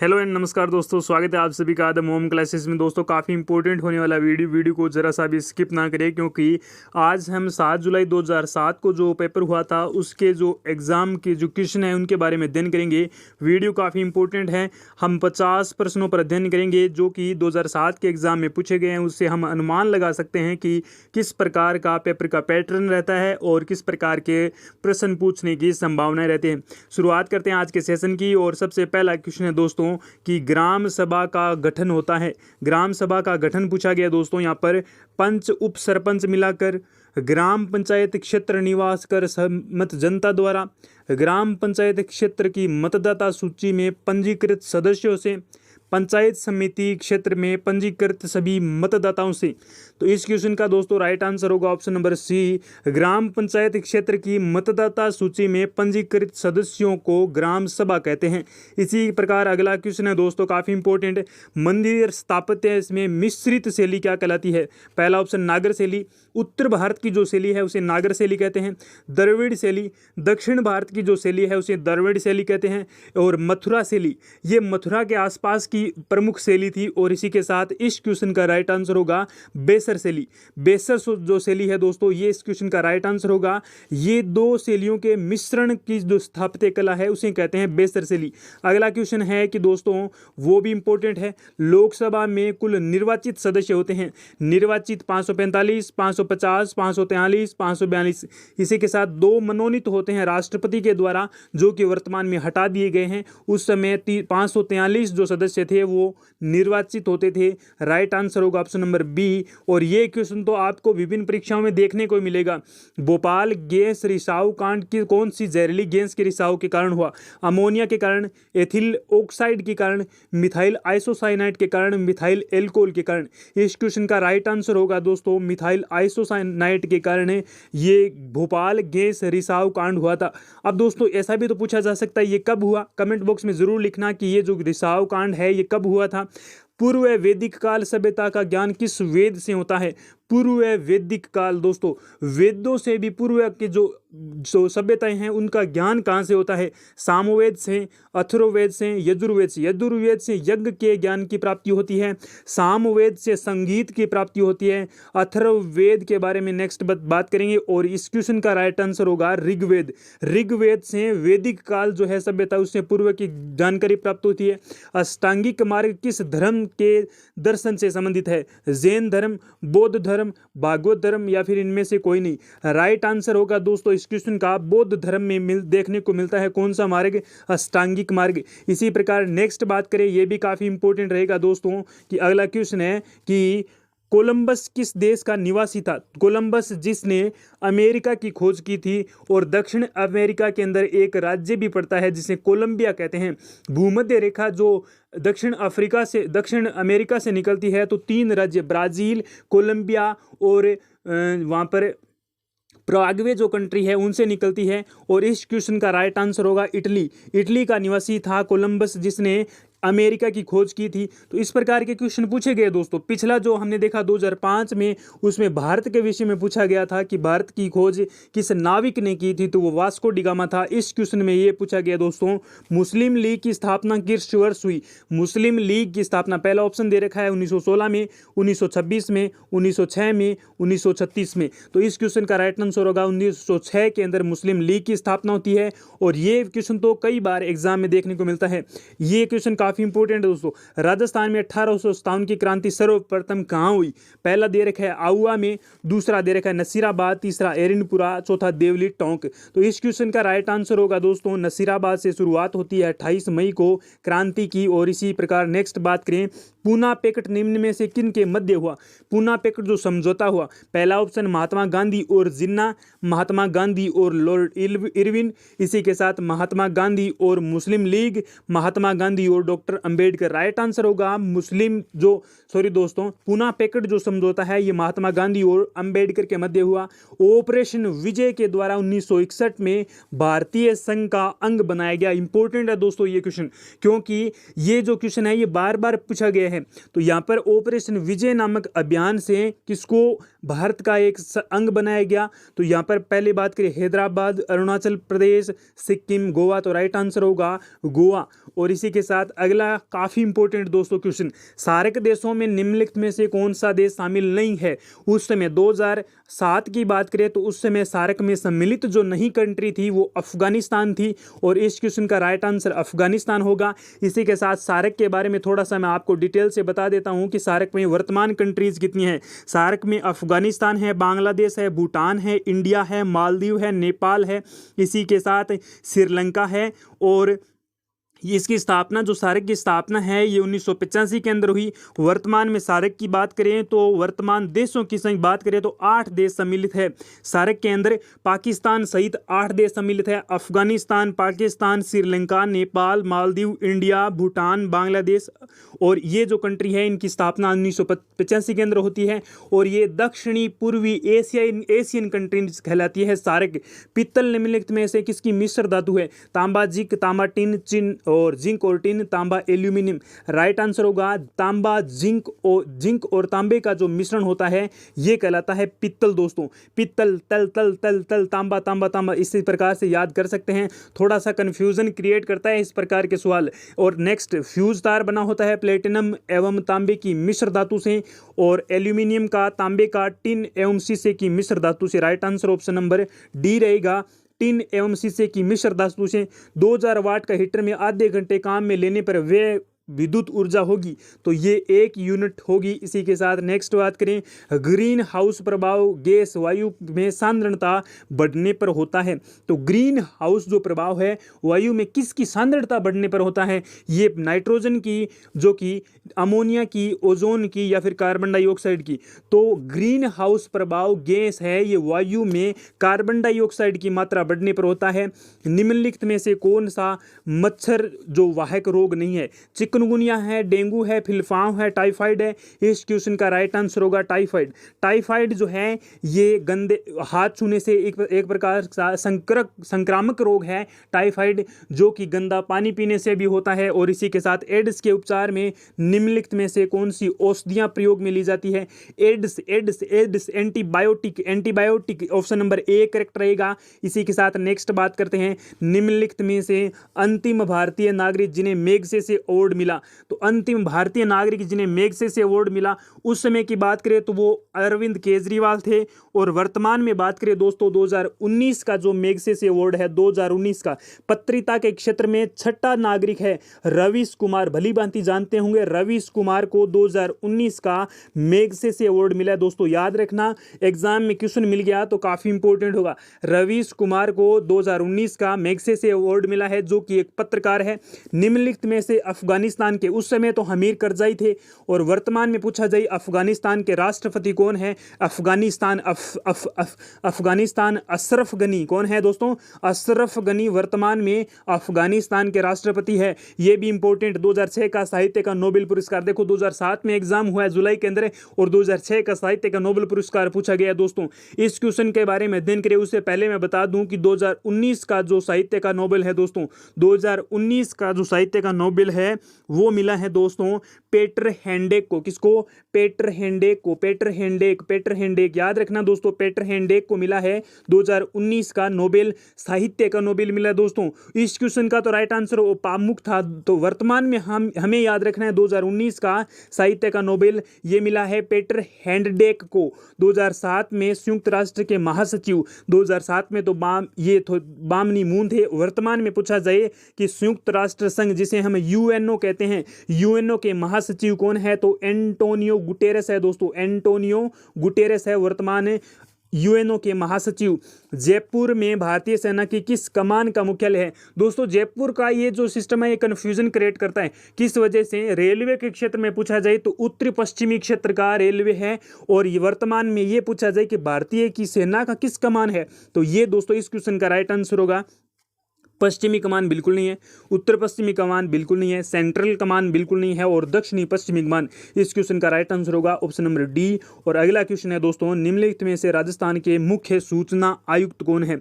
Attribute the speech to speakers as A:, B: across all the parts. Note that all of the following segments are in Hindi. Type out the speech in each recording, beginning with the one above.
A: हेलो एंड नमस्कार दोस्तों, स्वागत है आप सभी का द मोम क्लासेस में। दोस्तों काफ़ी इंपॉर्टेंट होने वाला वीडियो को ज़रा सा भी स्किप ना करें, क्योंकि आज हम 7 जुलाई 2007 को जो पेपर हुआ था उसके जो एग्ज़ाम के जो क्वेश्चन है उनके बारे में अध्ययन करेंगे। वीडियो काफ़ी इंपॉर्टेंट है। हम 50 प्रश्नों पर अध्ययन करेंगे जो कि 2007 के एग्ज़ाम में पूछे गए हैं। उससे हम अनुमान लगा सकते हैं कि किस प्रकार का पेपर का पैटर्न रहता है और किस प्रकार के प्रश्न पूछने की संभावनाएँ रहती हैं। शुरुआत करते हैं आज के सेशन की। और सबसे पहला क्वेश्चन है दोस्तों कि ग्राम सभा का गठन होता है। ग्राम सभा का गठन पूछा गया दोस्तों। यहाँ पर पंच उप सरपंच मिलाकर ग्राम पंचायत क्षेत्र निवास कर सहमत जनता द्वारा ग्राम पंचायत क्षेत्र की मतदाता सूची में पंजीकृत सदस्यों से पंचायत समिति क्षेत्र में पंजीकृत सभी मतदाताओं से। तो इस क्वेश्चन का दोस्तों राइट आंसर होगा ऑप्शन नंबर सी। ग्राम पंचायत क्षेत्र की मतदाता सूची में पंजीकृत सदस्यों को ग्राम सभा कहते हैं। इसी प्रकार अगला क्वेश्चन है दोस्तों, काफ़ी इंपॉर्टेंट। मंदिर स्थापत्य इसमें मिश्रित शैली क्या कहलाती है? पहला ऑप्शन नागर शैली। उत्तर भारत की जो शैली है उसे नागर शैली कहते हैं। द्रविड़ शैली। दक्षिण भारत की जो शैली है उसे द्रविड़ शैली कहते हैं। और मथुरा शैली, ये मथुरा के आसपास की प्रमुख शैली थी। और इसी के साथ इस क्वेश्चन का राइट आंसर होगा बेसर शैली। बेसर जो शैली है दोस्तों, ये इस क्वेश्चन का राइट आंसर होगा। ये दो शैलियों के मिश्रण की जो स्थापत्य कला है उसे कहते हैं बेसर शैली। अगला क्वेश्चन है कि दोस्तों वो भी इंपॉर्टेंट है। लोकसभा में कुल निर्वाचित सदस्य होते हैं। निर्वाचित 545, 550, 543, 542। इसी के साथ दो मनोनीत होते हैं राष्ट्रपति के द्वारा, जो कि वर्तमान में हटा दिए गए हैं। उस समय 543 जो सदस्य थे वो निर्वाचित होते थे। राइट आंसर होगा ऑप्शन नंबर बी। और ये क्वेश्चन तो आपको विभिन्न परीक्षाओं में देखने को मिलेगा। भोपाल गैस रिसाव कांड की कौन सी जहरीली गैस के रिसाव के कारण हुआ? अमोनिया के कारण, एथिल ऑक्साइड के कारण, मिथाइल आइसोसाइनाइड के कारण, मिथाइल एल्कोहल के कारण। इस क्वेश्चन का राइट आंसर होगा दोस्तों मिथाइल आइसोसाइनाइड के कारण ये भोपाल गैस रिसाव कांड हुआ था। अब दोस्तों ऐसा भी तो पूछा जा सकता है ये कब हुआ? कमेंट बॉक्स में जरूर लिखना कि ये जो रिसाव कांड है ये कब हुआ था। पूर्व वैदिक काल सभ्यता का ज्ञान किस वेद से होता है? पूर्व वैदिक काल दोस्तों, वेदों से भी पूर्व के जो सभ्यताएं हैं उनका ज्ञान कहाँ से होता है? सामवेद से, अथर्ववेद से, यजुर्वेद से। यजुर्वेद से यज्ञ के ज्ञान की प्राप्ति होती है। सामवेद से संगीत की प्राप्ति होती है। अथर्ववेद के बारे में नेक्स्ट बात करेंगे। और इस क्वेश्चन का राइट आंसर होगा ऋग्वेद। ऋग्वेद से वैदिक काल जो है सभ्यता उससे पूर्व की जानकारी प्राप्त होती है। अष्टांगिक मार्ग किस धर्म के दर्शन से संबंधित है? जैन धर्म, बौद्ध धर्म, भागवत धर्म या फिर इनमें से कोई नहीं। राइट आंसर होगा दोस्तों इस क्वेश्चन का बौद्ध धर्म में देखने को मिलता है। कौन सा मार्ग? अष्टांगिक मार्ग। इसी प्रकार नेक्स्ट बात करें, यह भी काफी इंपॉर्टेंट रहेगा दोस्तों कि अगला क्वेश्चन है कि कोलंबस किस देश का निवासी था? कोलंबस जिसने अमेरिका की खोज की थी। और दक्षिण अमेरिका के अंदर एक राज्य भी पड़ता है जिसे कोलंबिया कहते हैं। भूमध्य रेखा जो दक्षिण अमेरिका से निकलती है तो 3 राज्य ब्राजील, कोलंबिया और वहाँ पर प्रागवे जो कंट्री है उनसे निकलती है। और इस क्वेश्चन का राइट आंसर होगा इटली। इटली का निवासी था कोलंबस जिसने अमेरिका की खोज की थी। तो इस प्रकार के क्वेश्चन पूछे गए दोस्तों। पिछला जो हमने देखा 2005 में, उसमें भारत के विषय में पूछा गया था कि भारत की खोज किस नाविक ने की थी, तो वो वास्को डी गामा था। इस क्वेश्चन में ये पूछा गया दोस्तों मुस्लिम लीग की स्थापना किस वर्ष हुई? मुस्लिम लीग की स्थापना पहला ऑप्शन दे रखा है 1916 में, 1926 में, 1906 में, 1936 में। तो इस क्वेश्चन का राइट आंसर होगा 1906 के अंदर मुस्लिम लीग की स्थापना होती है। और ये क्वेश्चन तो कई बार एग्जाम में देखने को मिलता है। ये क्वेश्चन काफी इंपॉर्टेंट है दोस्तों। राजस्थान में 1857 की क्रांति सर्वप्रथम कहां हुई? पहला दे रखा है आउवा में, दूसरा दे रखा है नसीराबाद, तीसरा एरिनपुरा, चौथा देवली टोंक। तो इस क्वेश्चन का राइट आंसर होगा दोस्तों नसीराबाद से शुरुआत होती है 28 मई को क्रांति की। और इसी प्रकार नेक्स्ट बात करें, पूना पैक्ट निम्न में से किन के मध्य हुआ? पूना पैक्ट जो समझौता हुआ, पहला ऑप्शन महात्मा गांधी और जिन्ना, महात्मा गांधी और लॉर्ड इरविन। इसी के साथ महात्मा गांधी और मुस्लिम लीग, महात्मा गांधी और डॉक्टर अंबेडकर। राइट आंसर होगा पूना पैक्ट जो समझौता है ये महात्मा गांधी और अंबेडकर के मध्य हुआ। ऑपरेशन विजय के द्वारा 1961 में भारतीय संघ का अंग बनाया गया। इंपॉर्टेंट है दोस्तों ये क्वेश्चन, क्योंकि ये जो क्वेश्चन है ये बार बार पूछा गया है। तो यहाँ पर ऑपरेशन विजय नामक अभियान से किसको भारत का एक अंग बनाया गया? तो यहाँ पर पहले बात करें हैदराबाद, अरुणाचल प्रदेश, सिक्किम, गोवा। तो राइट आंसर होगा गोवा। और इसी के साथ अगला अगला काफ़ी इंपॉर्टेंट दोस्तों क्वेश्चन, सार्क देशों में निम्नलिखित में से कौन सा देश शामिल नहीं है। उस समय 2007 की बात करें तो उस समय सार्क में सम्मिलित जो नहीं कंट्री थी वो अफगानिस्तान थी, और इस क्वेश्चन का राइट आंसर अफगानिस्तान होगा। इसी के साथ सार्क के बारे में थोड़ा सा मैं आपको डिटेल से बता देता हूं कि सार्क में वर्तमान कंट्रीज कितनी हैं। सार्क में अफगानिस्तान है, बांग्लादेश है, भूटान है, इंडिया है, मालदीव है, नेपाल है, इसी के साथ श्रीलंका है। और इसकी स्थापना, जो सार्क की स्थापना है ये 1985 के अंदर हुई। वर्तमान में सार्क की बात करें तो वर्तमान देशों की संख्या बात करें तो 8 देश सम्मिलित है सार्क के अंदर। पाकिस्तान सहित 8 देश सम्मिलित है, अफगानिस्तान, पाकिस्तान, श्रीलंका, नेपाल, मालदीव, इंडिया, भूटान, बांग्लादेश। और ये जो कंट्री है इनकी स्थापना 1985 के अंदर होती है, और ये दक्षिणी पूर्वी एशियन कंट्रीज कहलाती है सार्क। पित्तल निम्नलिखित में से किसकी मिश्र धातु है। तांबा, जिंक, तांबा, टिन, चिन और जिंक और टिन, तांबा, एल्यूमिनियम। राइट आंसर होगा तांबा, जिंक और तांबे का जो मिश्रण होता है ये कहलाता है पित्तल दोस्तों। पित्तल, तल तल तल तल, तांबा तांबा तांबा, इसी प्रकार से याद कर सकते हैं। थोड़ा सा कंफ्यूजन क्रिएट करता है इस प्रकार के सवाल। और नेक्स्ट, फ्यूज तार बना होता है प्लेटिनम एवं तांबे की मिश्र धातु से, और एल्यूमिनियम का, तांबे का, टिन एवं शीशे की मिश्र धातु से। Right answer option number D रहेगा, टिन एवं शीशे की मिश्र धातु से। 2000 वाट का हीटर में आधे घंटे काम में लेने पर वे विद्युत ऊर्जा होगी तो ये 1 यूनिट होगी। इसी के साथ नेक्स्ट बात करें, ग्रीन हाउस प्रभाव गैस वायु में सांद्रता बढ़ने पर होता है। तो ग्रीन हाउस जो प्रभाव है वायु में किसकी सांद्रता बढ़ने पर होता है, ये नाइट्रोजन की, जो कि अमोनिया की, ओजोन की, या फिर कार्बन डाइऑक्साइड की। तो ग्रीन हाउस प्रभाव गैस है ये वायु में कार्बन डाइऑक्साइड की मात्रा बढ़ने पर होता है। निम्नलिखित में से कौन सा मच्छर जो वाहक रोग नहीं है। चिकनगुनिया है, डेंगू है, फिलफाव है, टाइफाइड है। इस क्वेश्चन का राइट आंसर होगा टाइफाइड। टाइफाइड जो है ये गंदे हाथ छूने से एक प्रकार का संक्रामक रोग है टाइफाइड, जो कि गंदा पानी पीने से भी होता है। और इसी के साथ एड्स के उपचार में निम्नलिखित में से कौन सी औषधियां प्रयोग में ली जाती है। AIDS AIDS AIDS antibiotic option number A correct रहेगा। इसी के साथ नेक्स्ट बात करते हैं, निम्नलिखित में से अंतिम भारतीय नागरिक जिन्हें मैग्सेसे अवार्ड मिला। तो अंतिम भारतीय नागरिक जिन्हें मैग्सेसे अवार्ड मिला उस समय की बात करें तो वो अरविंद केजरीवाल थे। और वर्तमान में बात करें दोस्तों 2019 का जो मैग्सेसे अवार्ड है 2019 का, पत्रिका के क्षेत्र में 6ठा नागरिक है रवीश कुमार। भली भांति जानते होंगे रवीश कुमार को 2019 का मैग्सेसे अवार्ड मिला है दोस्तों। याद रखना, एग्जाम में क्वेश्चन मिल गया तो काफी इंपॉर्टेंट होगा। रवीश कुमार को 2019 का मैग्सेसे अवार्ड मिला है, जो कि एक पत्रकार है। निम्नलिखित में से अफगानिस्तान के, उस समय तो हमीर करजाई थे, और वर्तमान में पूछा जाए अफगानिस्तान के राष्ट्रपति कौन है। अफगानिस्तान अशरफ गनी कौन है दोस्तों, अशरफ गनी वर्तमान में अफगानिस्तान के राष्ट्रपति है। यह भी इंपॉर्टेंट। 2006 का साहित्य का नोबेल पुरस्कार, देखो 2007 में एग्जाम हुआ है जुलाई के अंदर, और 2006 का साहित्य का नोबेल पुरस्कार पूछा गया दोस्तों। इस क्वेश्चन के बारे में अध्ययन करें उससे पहले मैं बता दूं कि 2019 का जो साहित्य का नोबेल है दोस्तों, 2019 का जो साहित्य का नोबेल है वो मिला है दोस्तों पेटर हेंडेक को। किसको, पेटर हेंडेक को। पेटर हेंडेक याद रखना दोस्तों, पेटर हेंडेक को मिला है 2019 का नोबेल, साहित्य का नोबेल मिला है दोस्तों। इस क्वेश्चन का तो राइट आंसर पामुक था। तो वर्तमान में हमें याद रखना है 2019 का साहित्य का नोबेल ये मिला है पेटर हेंडेक को। 2007 में संयुक्त राष्ट्र के महासचिव, 2007 में तो बामनी मून थे। वर्तमान में पूछा जाए कि संयुक्त राष्ट्र संघ जिसे हम यूएनओ कहते हैं, यूएनओ के महासचिव कौन है, तो एंटोनियो गुटेरेस है दोस्तों। एंटोनियो गुटेरेस है वर्तमान यूएनओ के महासचिव। जयपुर में भारतीय सेना की किस कमान का मुख्यालय है दोस्तों। जयपुर का ये जो सिस्टम है ये कन्फ्यूजन क्रिएट करता है, किस वजह से। रेलवे के क्षेत्र में पूछा जाए तो उत्तरी पश्चिमी क्षेत्र का रेलवे है, और ये वर्तमान में ये पूछा जाए कि भारतीय की सेना का किस कमान है, तो ये दोस्तों इस क्वेश्चन का राइट आंसर होगा पश्चिमी कमान बिल्कुल नहीं है, उत्तर पश्चिमी कमान बिल्कुल नहीं है, सेंट्रल कमान बिल्कुल नहीं है, और दक्षिणी पश्चिमी कमान। इस क्वेश्चन का राइट आंसर होगा ऑप्शन नंबर डी। और अगला क्वेश्चन है दोस्तों, निम्नलिखित में से राजस्थान के मुख्य सूचना आयुक्त कौन है।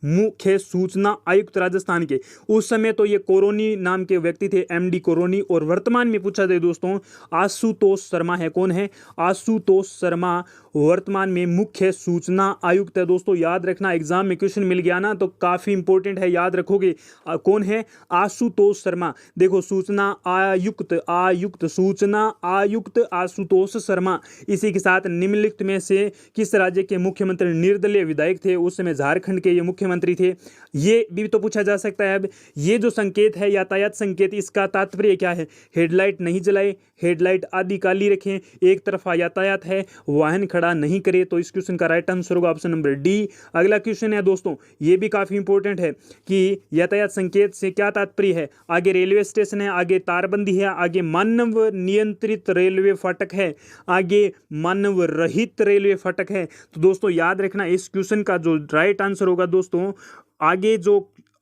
A: मुख्य सूचना आयुक्त राजस्थान के, उस समय तो ये कोरोनी नाम के व्यक्ति थे, एमडी कोरोनी। और वर्तमान में पूछा जाए दोस्तों आशुतोष शर्मा है। कौन है, आशुतोष शर्मा। वर्तमान में मुख्य सूचना आयुक्त है। दोस्तों याद रखना, एग्जाम में क्वेश्चन मिल गया ना तो काफ़ी इंपॉर्टेंट है, याद रखोगे। कौन है? आशुतोष शर्मा। देखो सूचना आयुक्त, आयुक्त सूचना आयुक्त आशुतोष शर्मा। इसी के साथ निम्नलिखित में से किस राज्य के मुख्यमंत्री निर्दलीय विधायक थे? उस समय झारखंड के ये मुख्यमंत्री थे। ये भी तो पूछा जा सकता है। अब ये जो संकेत है यातायात संकेत, इसका तात्पर्य क्या है? हेडलाइट नहीं जलाए, हेडलाइट आदि काली रखें, एक तरफा यातायात है, वाहन खड़ा नहीं करे। तो इस क्वेश्चन का राइट आंसर होगा ऑप्शन नंबर डी। अगला क्वेश्चन है दोस्तों, ये भी काफी इंपॉर्टेंट है कि यातायात संकेत से क्या तात्पर्य है। आगे रेलवे स्टेशन है, आगे तारबंदी है, आगे मानव नियंत्रित रेलवे फाटक है, आगे मानव रहित रेलवे फाटक है। तो दोस्तों याद रखना, इस क्वेश्चन का जो राइट आंसर होगा दोस्तों,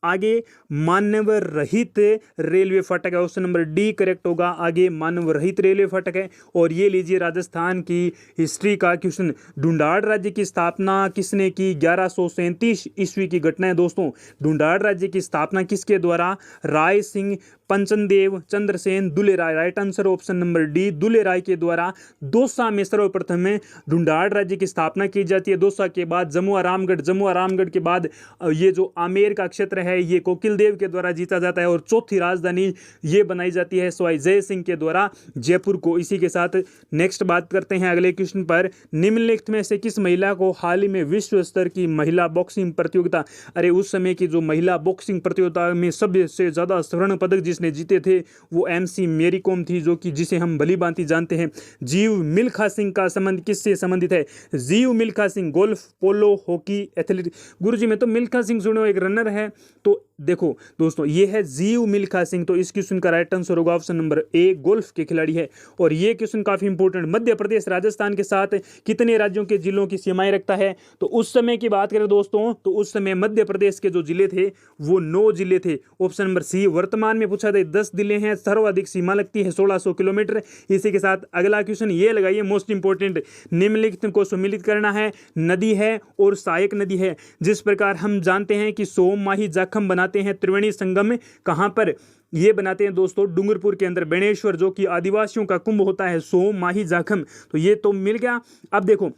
A: आगे मानव रहित रेलवे फाटक है। ऑप्शन नंबर डी करेक्ट होगा, आगे मानव रहित रेलवे फाटक है। और ये लीजिए राजस्थान की हिस्ट्री का क्वेश्चन, ढूंढाड़ राज्य की स्थापना किसने की? 1137 ईस्वी की घटना है दोस्तों। ढूंढाड़ राज्य की स्थापना किसके द्वारा? Rai Singh Panchandev Chandrasen Dulerai. Right answer option number D, Dulerai के द्वारा दौसा में सर्वप्रथम में ढूंढाड़ राज्य की स्थापना की जाती है। दौसा के बाद जमुआ रामगढ़, जमुआ रामगढ़ के बाद ये जो आमेर का क्षेत्र है ये कोकिल देव के द्वारा जीता जाता है। और चौथी राजधानी ये बनाई जाती है सवाई जय सिंह के द्वारा, जयपुर को। इसी के साथ नेक्स्ट बात करते हैं अगले क्वेश्चन पर, निम्नलिखित में से किस महिला को हाल ही में विश्व स्तर की महिला बॉक्सिंग प्रतियोगिता, अरे उस समय की जो महिला बॉक्सिंग प्रतियोगिता में सबसे ज्यादा स्वर्ण पदक जिसने जीते थे वो MC मेरी कॉम थी, जो कि जिसे हम भली भांति जानते हैं। जीव मिल्खा सिंह का संबंध किससे संबंधित है? जीव मिल्खा सिंह गोल्फ, पोलो, हॉकी, एथलेटिक्स। गुरुजी में तो मिल्खा सिंह सुनो एक रनर है, तो देखो दोस्तों ये है जीव मिल्खा सिंह। तो इस क्वेश्चन का राइट आंसर होगा ऑप्शन नंबर ए, गोल्फ के खिलाड़ी है। और ये क्वेश्चन काफी इंपॉर्टेंट, मध्य प्रदेश राजस्थान के साथ कितने राज्यों के जिलों की सीमाएं रखता है? तो उस समय की बात करें दोस्तों, तो उस समय मध्य प्रदेश के जो जिले थे वो 9 जिले थे। Option number C. वर्तमान में पूछा था 10 जिले हैं, सर्वाधिक सीमा लगती है 1600 किलोमीटर। इसी के साथ अगला क्वेश्चन ये लगाइए, मोस्ट इंपॉर्टेंट, निम्नलिखित को सम्मिलित करना है। नदी है और सहायक नदी है। जिस प्रकार हम जानते हैं कि सोम माही जाखम बनाते हैं, त्रिवेणी संगम कहां पर ये बनाते हैं दोस्तों? डूंगरपुर के अंदर बेणेश्वर, जो कि आदिवासियों का कुंभ होता है, सोम माही जाखम। तो ये तो मिल गया। अब देखो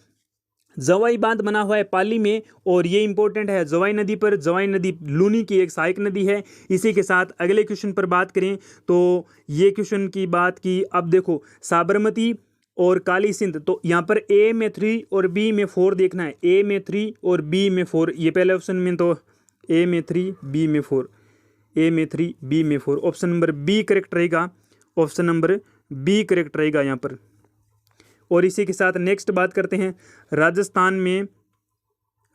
A: जवाई बांध बना हुआ है पाली में, और ये इंपॉर्टेंट है जवाई नदी पर। जवाई नदी लूनी की एक सहायक नदी है। इसी के साथ अगले क्वेश्चन पर बात करें तो ये क्वेश्चन की बात की, अब देखो साबरमती और काली सिंध, तो यहाँ पर ए में 3 और बी में 4 देखना है। ए में 3 और बी में 4, ये पहले ऑप्शन में तो ए में 3 बी में 4, ए में 3 बी में 4। ऑप्शन नंबर बी करेक्ट रहेगा, ऑप्शन नंबर बी करेक्ट रहेगा यहाँ पर। और इसी के साथ नेक्स्ट बात करते हैं,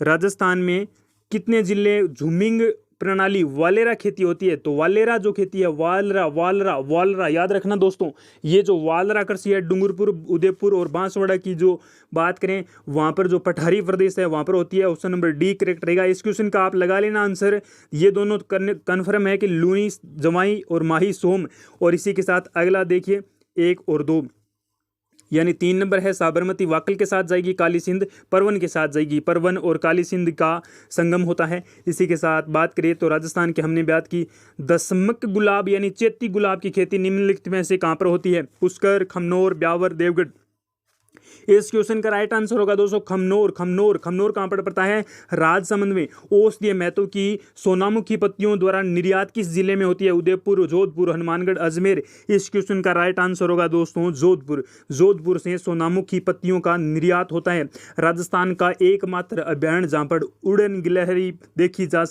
A: राजस्थान में कितने जिले झूमिंग प्रणाली वालेरा खेती होती है? तो वालेरा जो खेती है, वालरा याद रखना दोस्तों। ये जो वालरा कृषि है, डूंगरपुर, उदयपुर और बांसवाड़ा की जो बात करें वहां पर जो पठारी प्रदेश है वहां पर होती है। ऑप्शन नंबर डी करेक्ट रहेगा। इस क्वेश्चन का आप लगा लेना आंसर, ये दोनों कन्फर्म है कि लूनी, जवाई और माही सोम। और इसी के साथ अगला देखिए 1 और 2, यानी 3 नंबर है साबरमती वाकल के साथ जाएगी, काली सिंध परवन के साथ जाएगी। परवन और काली सिंध का संगम होता है। इसी के साथ बात करें तो राजस्थान की हमने बात की, दशमक गुलाब यानी चेती गुलाब की खेती निम्नलिखित में से कहां पर होती है? पुष्कर, खमनोर, ब्यावर, देवगढ़। इस क्वेश्चन का राइट आंसर होगा दोस्तों खमनोर। खमनोर कहां पर पड़ता है? राजसमंद में। औषधीय महत्व की सोनामुखी पत्तियों द्वारा निर्यात किस जिले में होती है? उदयपुर, जोधपुर, हनुमानगढ़, अजमेर। इस क्वेश्चन का राइट आंसर होगा दोस्तों जोधपुर से सोनामुखी पत्तियों का निर्यात होता है। राजस्थान का एकमात्र अभ्यारण्य जहां पर उड़न गिलहरी देखी जा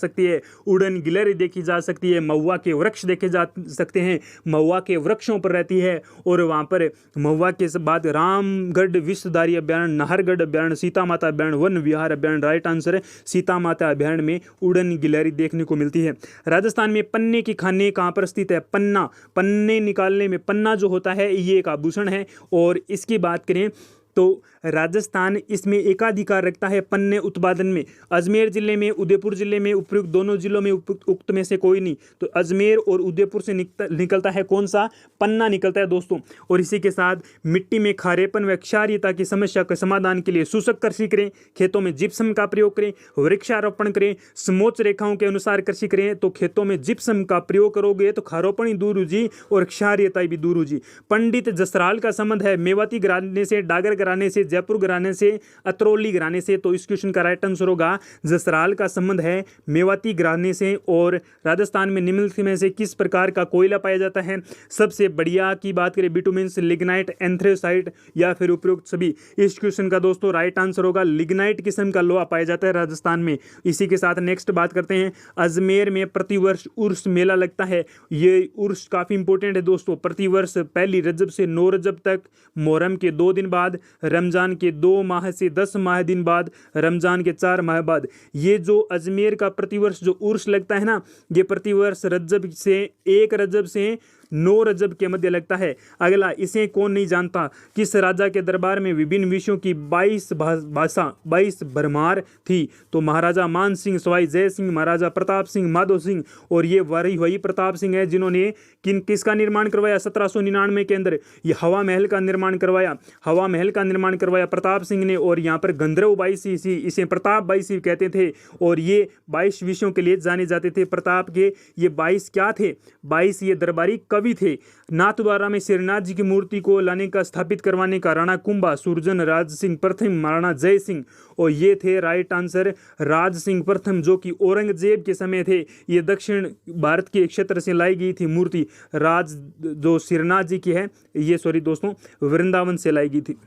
A: सकती है, महुआ के वृक्ष देखे जा सकते हैं, महुआ के वृक्षों पर रहती है। और वहां पर महुआ के बाद रामगढ़ विश्वधारी अभ्यारण्य, नाहरगढ़ अभ्यारण्य, सीता माता अभ्यारण्य, वन विहार अभ्यारण्य। राइट आंसर है सीता माता अभ्यारण्य में उड़न गिलहरी देखने को मिलती है। राजस्थान में पन्ने की खाने कहां पर स्थित है? पन्ने निकालने में, पन्ना जो होता है ये एक आभूषण है। और इसकी बात करें तो राजस्थान इसमें एकाधिकार रखता है पन्ने उत्पादन में। अजमेर जिले में, उदयपुर जिले में, उपयुक्त दोनों जिलों में उक्त में से कोई नहीं। तो अजमेर और उदयपुर से निकलता है कौन सा? पन्ना निकलता है दोस्तों। और इसी के साथ मिट्टी में खारेपन व क्षारीयता की समस्या के समाधान के लिए शुष्क कृषि करें, खेतों में जिप्सम का प्रयोग करें, वृक्षारोपण करें, समोच्च रेखाओं के अनुसार कृषि करें। तो खेतों में जिप्सम का प्रयोग करोगे तो खारोपण ही दूर हो जी और क्षारीयता भी दूर हो जी। पंडित जसराल का संबंध है मेवाती घराने से, डागर घराने से, जयपुर घराने से, अतरौली घराने से। तो इस क्वेश्चन का राइट आंसर होगा जसराल का संबंध है मेवाती घराने से। और राजस्थान में निम्नलिखित में से किस प्रकार का कोयला पाया जाता है? सबसे बढ़िया की बात करें बिटुमिन्स, लिग्नाइट, एंथ्रेसाइट या फिर उपरोक्त सभी। इस क्वेश्चन का दोस्तों राइट आंसर होगा लिग्नाइट किस्म का लोहा पाया जाता है राजस्थान में। इसी के साथ नेक्स्ट बात करते हैं, अजमेर में प्रतिवर्ष उर्स मेला लगता है। ये उर्स काफी इंपॉर्टेंट है दोस्तों। प्रतिवर्ष पहली रजब से 9 रजब तक, मुहर्रम के 2 दिन बाद, रमजान के 2 माह से 10 माह दिन बाद, रमजान के 4 माह बाद। ये जो अजमेर का प्रतिवर्ष जो उर्स लगता है ना, ये प्रतिवर्ष रजब से 1 रजब से 9 रजब के मध्य लगता है। अगला, इसे कौन नहीं जानता, किस राजा के दरबार में विभिन्न विषयों की 22 भरमार थी? तो महाराजा मान सिंह, सवाई जय सिंह, महाराजा प्रताप सिंह, माधो सिंह। और ये वही प्रताप सिंह है जिन्होंने किसका निर्माण करवाया 1799 के अंदर? ये हवा महल का निर्माण करवाया। हवा महल का निर्माण करवाया प्रताप सिंह ने। और यहाँ पर गंधर्व 22 इसे प्रताप 22 कहते थे। और ये 22 विषयों के लिए जाने जाते थे प्रताप के। ये 22 क्या थे? 22 ये दरबारी कवि थे। नाथद्वारा में श्रीनाथ जी की मूर्ति को लाने का, स्थापित करवाने का राणा कुंभा, सुरजन राज सिंह प्रथम, महाराणा जय सिंह। और ये थे राइट आंसर राज सिंह प्रथम, जो कि औरंगजेब के समय थे। ये दक्षिण भारत के क्षेत्र से लाई गई थी मूर्ति। राज जो श्रीनाथ जी की है, ये सॉरी दोस्तों वृंदावन से लाई गई थी।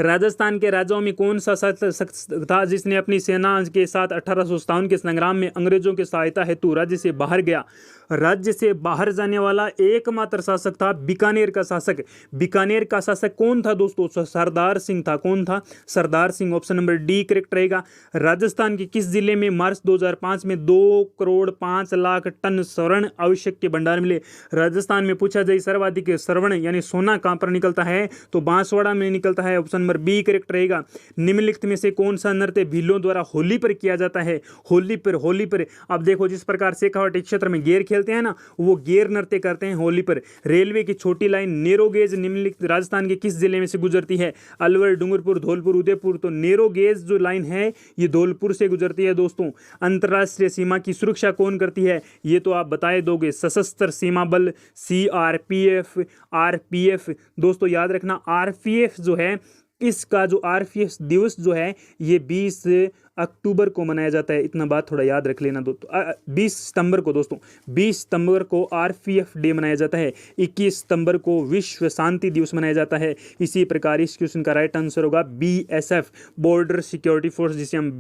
A: राजस्थान के राजाओं में कौन सा शासक था जिसने अपनी सेना के साथ 1857 के संग्राम में अंग्रेजों की सहायता हेतु राज्य से बाहर गया? राज्य से बाहर जाने वाला एकमात्र शासक था बीकानेर का शासक। बीकानेर का शासक कौन था दोस्तों? सरदार सिंह था। कौन था? Sardar Singh. Option number D correct रहेगा। राजस्थान के किस जिले में मार्च 2005 में 2 करोड़ 5 लाख टन स्वर्ण आवश्यक के भंडार मिले? राजस्थान में पूछा जाए सर्वाधिक स्वर्ण यानी सोना कहां पर निकलता है? तो बांसवाड़ा में निकलता है। ऑप्शन नंबर बी करेक्ट रहेगा। निम्नलिखित में से कौन सा नृत्य भीलों द्वारा होली पर किया जाता है? होली पर अब देखो, जिस प्रकार शेखावाटी क्षेत्र में गेर खेलते हैं ना, वो गेर नृत्य करते हैं होली पर। रेलवे की छोटी लाइन नेरो गेज निम्नलिखित राजस्थान के किस जिले में से गुजरती है? अलवर, डूंगरपुर, धौलपुर, उदयपुर। तो नेरो गेज जो लाइन है ये धौलपुर से गुजरती है दोस्तों। अंतरराष्ट्रीय सीमा की सुरक्षा कौन करती है? ये तो आप बताए दोगे, सशस्त्र सीमा बल, CRPF, RPF। दोस्तों याद रखना, RPF जो है, इसका जो RPF दिवस जो है ये 20 अक्टूबर को मनाया जाता है। इतना बात थोड़ा याद रख लेना दोस्तों। 20 सितंबर को दोस्तों, 20 सितंबर को RPF डे मनाया जाता है। 21 सितंबर को विश्व शांति दिवस मनाया जाता है। इसी प्रकार इस क्वेश्चन का राइट आंसर होगा BSF, बॉर्डर सिक्योरिटी फोर्स, जिसे हम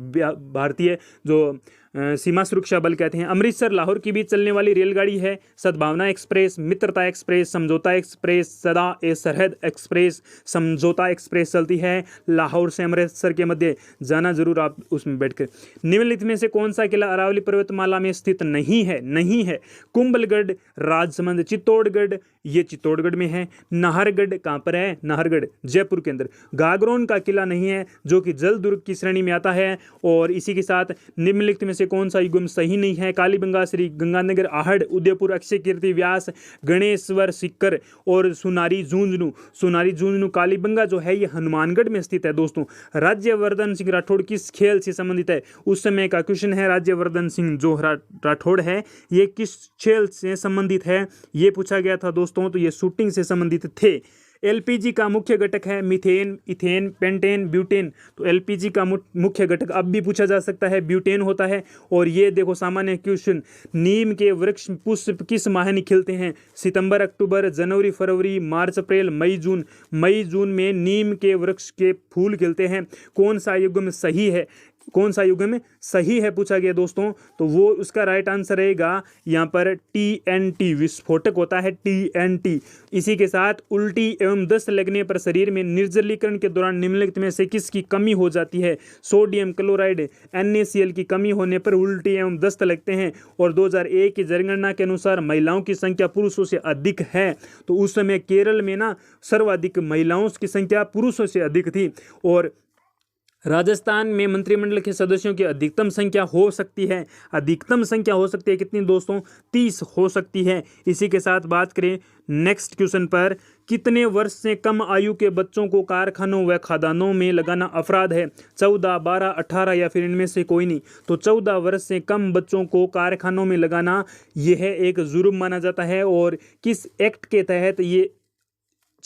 A: भारतीय जो सीमा सुरक्षा बल कहते हैं। अमृतसर लाहौर के बीच चलने वाली रेलगाड़ी है सद्भावना एक्सप्रेस, मित्रता एक्सप्रेस, समझौता एक्सप्रेस, सदा ए सरहद एक्सप्रेस। समझौता एक्सप्रेस चलती है लाहौर से अमृतसर के मध्य, जाना जरूर आप उसमें बैठकर। निम्नलिखित में से कौन सा किला अरावली पर्वतमाला में स्थित नहीं है? कुंभलगढ़, राजसमंद, चित्तौड़गढ़, ये चित्तौड़गढ़ में है। नाहरगढ़ कहाँ पर है? नाहरगढ़ जयपुर के अंदर। गागरोन का किला नहीं है, जो कि जल दुर्ग की श्रेणी में आता है। और इसी के साथ निम्नलिखित में से कौन सा युग्म सही नहीं है? कालीबंगा, श्री गंगानगर, आहड़, उदयपुर, अक्षय कीर्ति, व्यास, गणेश्वर, सिक्कर और सुनारी झुंझुनू। कालीबंगा जो है ये हनुमानगढ़ में स्थित है दोस्तों। राज्यवर्धन सिंह राठौड़ किस खेल से संबंधित है? उस समय का क्वेश्चन है। राज्यवर्धन सिंह जो राठौड़ है ये किस खेल से संबंधित है, ये पूछा गया था दोस्तों। तो ये शूटिंग से संबंधित थे। LPG का मुख्य घटक है मीथेन, इथेन, पेंटेन, ब्यूटेन। तो LPG का मुख्य घटक अब भी पूछा जा सकता है, ब्यूटेन होता है। और ये देखो सामान्य क्वेश्चन, नीम के वृक्ष पुष्प किस माह खिलते हैं? सितंबर, अक्टूबर, जनवरी, फरवरी, मार्च, अप्रैल, मई, जून। मई जून में नीम के वृक्ष के फूल खिलते हैं। कौन सा युग्म सही है? पूछा गया दोस्तों। तो वो उसका राइट आंसर रहेगा यहाँ पर TNT, विस्फोटक होता है TNT। इसी के साथ उल्टी एवं दस्त लगने पर शरीर में निर्जलीकरण के दौरान निम्नलिखित में से किसकी कमी हो जाती है? सोडियम क्लोराइड, NaCl की कमी होने पर उल्टी एवं दस्त लगते हैं। और 2001 की जनगणना के अनुसार महिलाओं की संख्या पुरुषों से अधिक है। तो उस समय केरल में ना सर्वाधिक महिलाओं की संख्या पुरुषों से अधिक थी। और राजस्थान में मंत्रिमंडल के सदस्यों की अधिकतम संख्या हो सकती है कितनी दोस्तों? 30 हो सकती है। इसी के साथ बात करें नेक्स्ट क्वेश्चन पर, कितने वर्ष से कम आयु के बच्चों को कारखानों व खदानों में लगाना अपराध है? 14, 12, 18 या फिर इनमें से कोई नहीं। तो 14 वर्ष से कम बच्चों को कारखानों में लगाना यह एक जुर्म माना जाता है। और किस एक्ट के तहत ये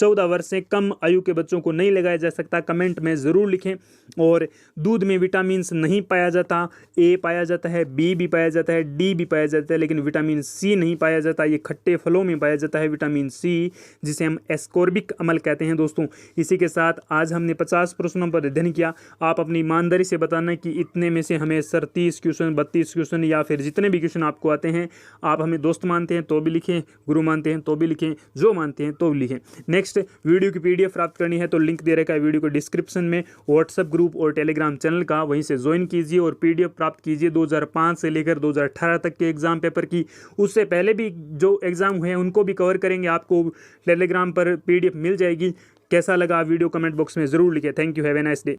A: 14 वर्ष से कम आयु के बच्चों को नहीं लगाया जा सकता, कमेंट में ज़रूर लिखें। और दूध में विटामिन नहीं पाया जाता, ए पाया जाता है, बी भी पाया जाता है, डी भी पाया जाता है, लेकिन विटामिन सी नहीं पाया जाता। ये खट्टे फलों में पाया जाता है विटामिन सी, जिसे हम एस्कॉर्बिक अम्ल कहते हैं दोस्तों। इसी के साथ आज हमने 50 प्रश्नों पर अध्ययन किया। आप अपनी ईमानदारी से बताना कि इतने में से हमें सर 30 क्वेश्चन, 32 क्वेश्चन या फिर जितने भी क्वेश्चन आपको आते हैं, आप हमें दोस्त मानते हैं तो भी लिखें, गुरु मानते हैं तो भी लिखें, जो मानते हैं तो भी लिखें। नेक्स्ट वीडियो की PDF प्राप्त करनी है तो लिंक दे रखा है वीडियो को डिस्क्रिप्शन में, व्हाट्सएप ग्रुप और टेलीग्राम चैनल का, वहीं से ज्वाइन कीजिए और PDF प्राप्त कीजिए 2005 से लेकर 2018 तक के एग्जाम पेपर की। उससे पहले भी जो एग्जाम हुए हैं उनको भी कवर करेंगे, आपको टेलीग्राम पर PDF मिल जाएगी। कैसा लगा वीडियो कमेंट बॉक्स में ज़रूर लिखें। Thank you, have a nice day.